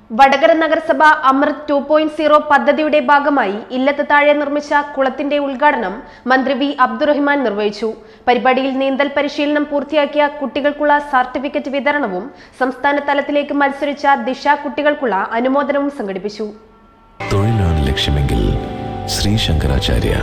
വടകര നഗരസഭ അമൃത് 2.0 പദ്ധതിയുടെ ഭാഗമായി ഇല്ലത്ത് താഴെ നിർമ്മിച്ച കുളത്തിന്റെ ഉദ്ഘാടനം മന്ത്രി വി അബ്ദുറഹിമാൻ നിർവഹിച്ചു. പരിപാടിയിൽ നീന്തൽ പരിശീലനം പൂർത്തിയാക്കിയ കുട്ടികൾക്കുള്ള സർട്ടിഫിക്കറ്റ് വിതരണവും സംസ്ഥാന തലത്തിലേക്ക് മത്സരിച്ച ദിശ കുട്ടികൾക്കുള്ള അനുമോദനവും സംഘടിപ്പിച്ചു. തൊഴിലാണ് ലക്ഷ്യമെങ്കിൽ ശ്രീ ശങ്കരാചാര്യ.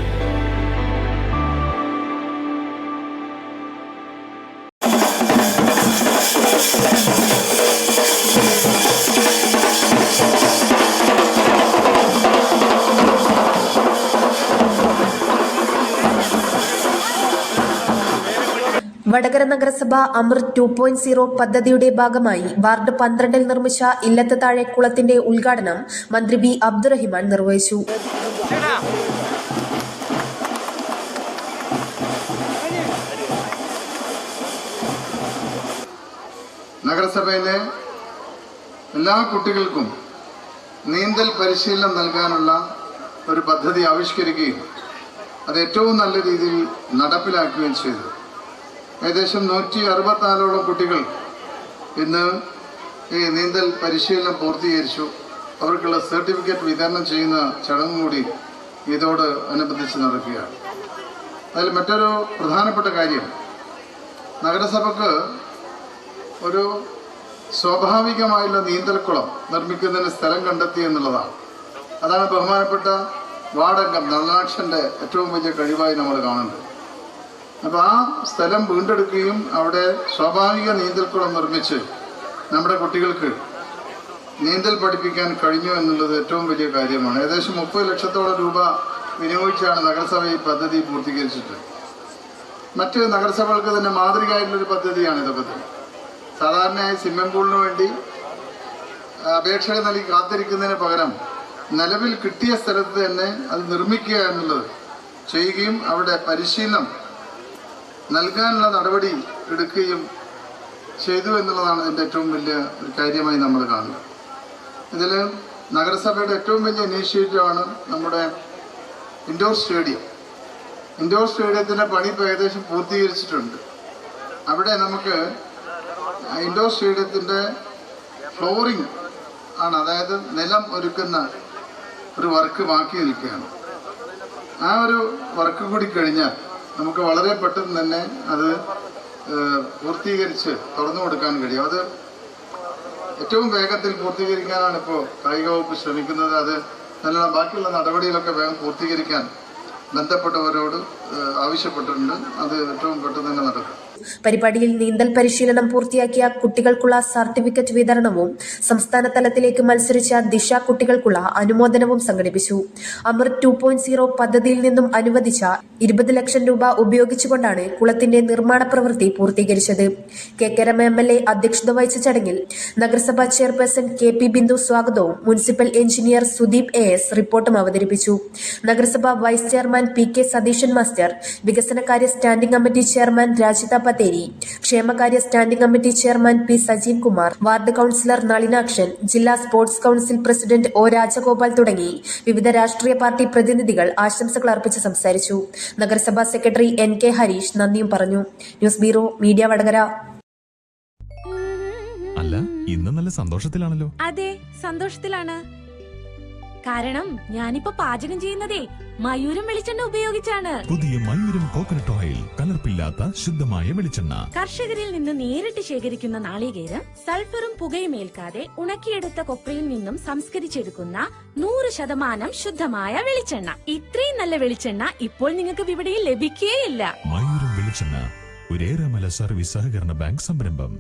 വടകര നഗരസഭ അമൃത് 2.0 പദ്ധതിയുടെ ഭാഗമായി വാർഡ് 12 നിർമ്മിച്ച ഇല്ലത്ത് താഴെ കുളത്തിന്റെ ഉദ്ഘാടനം മന്ത്രി വി അബ്ദുറഹിമാൻ നിർവഹിച്ചു. നഗരസഭയിലെ എല്ലാ കുട്ടികൾക്കും നീന്തൽ പരിശീലനം നൽകാനുള്ള ഒരു പദ്ധതി ആവിഷ്കരിക്കുകയും അത് ഏറ്റവും നല്ല രീതിയിൽ നടപ്പിലാക്കുകയും ചെയ്തു. ഏകദേശം 164ഓളം കുട്ടികൾ ഇന്ന് ഈ നീന്തൽ പരിശീലനം പൂർത്തീകരിച്ചു. അവർക്കുള്ള സർട്ടിഫിക്കറ്റ് വിതരണം ചെയ്യുന്ന ചടങ്ങ് കൂടി ഇതോട് അനുബന്ധിച്ച് നടക്കുകയാണ്. അതിൽ മറ്റൊരു പ്രധാനപ്പെട്ട കാര്യം, നഗരസഭയ്ക്ക് ഒരു സ്വാഭാവികമായുള്ള നീന്തൽക്കുളം നിർമ്മിക്കുന്നതിന് സ്ഥലം കണ്ടെത്തി എന്നുള്ളതാണ്. അതാണ് ബഹുമാനപ്പെട്ട വാർഡംഗം നളനാക്ഷൻ്റെ ഏറ്റവും വലിയ കഴിവായി നമ്മൾ കാണുന്നത്. അപ്പോൾ ആ സ്ഥലം വീണ്ടെടുക്കുകയും അവിടെ സ്വാഭാവിക നീന്തൽക്കുളം നിർമ്മിച്ച് നമ്മുടെ കുട്ടികൾക്ക് നീന്തൽ പഠിപ്പിക്കാൻ കഴിഞ്ഞു എന്നുള്ളത് ഏറ്റവും വലിയ കാര്യമാണ്. ഏകദേശം 30 ലക്ഷത്തോളം രൂപ വിനിയോഗിച്ചാണ് നഗരസഭ ഈ പദ്ധതി പൂർത്തീകരിച്ചിട്ട്. മറ്റ് നഗരസഭകൾക്ക് തന്നെ മാതൃകയായിട്ടുള്ളൊരു പദ്ധതിയാണ് ഇതൊക്കെ തന്നെ. സാധാരണയായി സ്വിമ്മിംഗ് പൂളിന് വേണ്ടി അപേക്ഷ നൽകി കാത്തിരിക്കുന്നതിന് പകരം നിലവിൽ കിട്ടിയ സ്ഥലത്ത് തന്നെ അത് നിർമ്മിക്കുക എന്നുള്ളത് ചെയ്യുകയും അവിടെ പരിശീലനം നൽകാനുള്ള നടപടി എടുക്കുകയും ചെയ്തു എന്നുള്ളതാണ് ഇതിൻ്റെ ഏറ്റവും വലിയ ഒരു കാര്യമായി നമ്മൾ കാണുന്നത്. ഇതിൽ നഗരസഭയുടെ ഏറ്റവും വലിയ ഇനീഷ്യേറ്റീവാണ് നമ്മുടെ ഇൻഡോർ സ്റ്റേഡിയം. ഇൻഡോർ സ്റ്റേഡിയത്തിൻ്റെ പണി ഇപ്പോൾ ഏകദേശം പൂർത്തീകരിച്ചിട്ടുണ്ട്. അവിടെ നമുക്ക് ഇൻഡോർ സ്റ്റേഡിയത്തിൻ്റെ ഫ്ലോറിംഗ് ആണ്, അതായത് നിലം ഒരുക്കുന്ന ഒരു വർക്ക് ബാക്കി നിൽക്കുകയാണ്. ആ ഒരു വർക്ക് കൂടി കഴിഞ്ഞാൽ നമുക്ക് വളരെ പെട്ടെന്ന് തന്നെ അത് പൂർത്തീകരിച്ച് തുറന്നു കൊടുക്കാൻ കഴിയും. അത് ഏറ്റവും വേഗത്തിൽ പൂർത്തീകരിക്കാനാണ് ഇപ്പോൾ കായിക വകുപ്പ് ശ്രമിക്കുന്നത്. അത് നല്ല ബാക്കിയുള്ള നടപടികളൊക്കെ വേഗം പൂർത്തീകരിക്കാൻ ബന്ധപ്പെട്ടവരോട് ആവശ്യപ്പെട്ടിട്ടുണ്ട്. അത് ഏറ്റവും പെട്ടെന്ന് തന്നെ നടക്കും. പരിപാടിയിൽ നീന്തൽ പരിശീലനം പൂർത്തിയാക്കിയ കുട്ടികൾക്കുള്ള സർട്ടിഫിക്കറ്റ് വിതരണവും സംസ്ഥാന തലത്തിലേക്ക് മത്സരിച്ച ദിശ കുട്ടികൾക്കുള്ള അനുമോദനവും സംഘടിപ്പിച്ചു. അമൃത് 2.0 പദ്ധതിയിൽ നിന്നും അനുവദിച്ച 20 ലക്ഷം രൂപ ഉപയോഗിച്ചുകൊണ്ടാണ് കുളത്തിന്റെ നിർമ്മാണ പ്രവൃത്തി പൂർത്തീകരിച്ചത്. കെ രമ MLA അധ്യക്ഷത വഹിച്ച ചടങ്ങിൽ നഗരസഭാ ചെയർപേഴ്സൺ KP ബിന്ദു സ്വാഗതവും മുനിസിപ്പൽ എഞ്ചിനീയർ സുദീപ് AS റിപ്പോർട്ടും അവതരിപ്പിച്ചു. നഗരസഭാ vice chairman PK Satheeshan master, വികസനകാര്യ standing committee chairman Rajitha Patheri, ക്ഷേമകാര്യ standing committee chairman P Sajeev Kumar, ward councillor Nalinakshan, ജില്ലാ sports council president O Rajagopal തുടങ്ങി വിവിധ രാഷ്ട്രീയ പാർട്ടി പ്രതിനിധികൾ ആശംസകൾ അർപ്പിച്ച് സംസാരിച്ചു. നഗരസഭാ സെക്രട്ടറി NK ഹരീഷ് നന്ദിയും പറഞ്ഞു. News bureau media Vadakara. അല്ല, ഇന്ന് നല്ല സന്തോഷത്തിലാണല്ലോ. അതെ, സന്തോഷത്തിലാണ്. കാരണം ഞാനിപ്പോ പാചകം ചെയ്യുന്നതേ മയൂരം വെളിച്ചെണ്ണ ഉപയോഗിച്ചാണ്. പുതിയ മയൂരം കോക്കനട്ട് ഓയിൽ, കലർപ്പില്ലാത്ത ശുദ്ധമായ വെളിച്ചെണ്ണ. കർഷകരിൽ നിന്ന് നേരിട്ട് ശേഖരിക്കുന്ന നാളികേരം സൾഫറും പുകയും ഏൽക്കാതെ ഉണക്കിയെടുത്ത കൊപ്രയിൽ നിന്നും സംസ്കരിച്ചെടുക്കുന്ന 100% ശുദ്ധമായ വെളിച്ചെണ്ണ. ഇത്രയും നല്ല വെളിച്ചെണ്ണ ഇപ്പോൾ നിങ്ങൾക്ക് വിപണിയിൽ ലഭിക്കുകയില്ല. മയൂരം വെളിച്ചെണ്ണ, ഒരു ഏറെമല സർവീസ് സഹകരണ ബാങ്ക് സംരംഭം.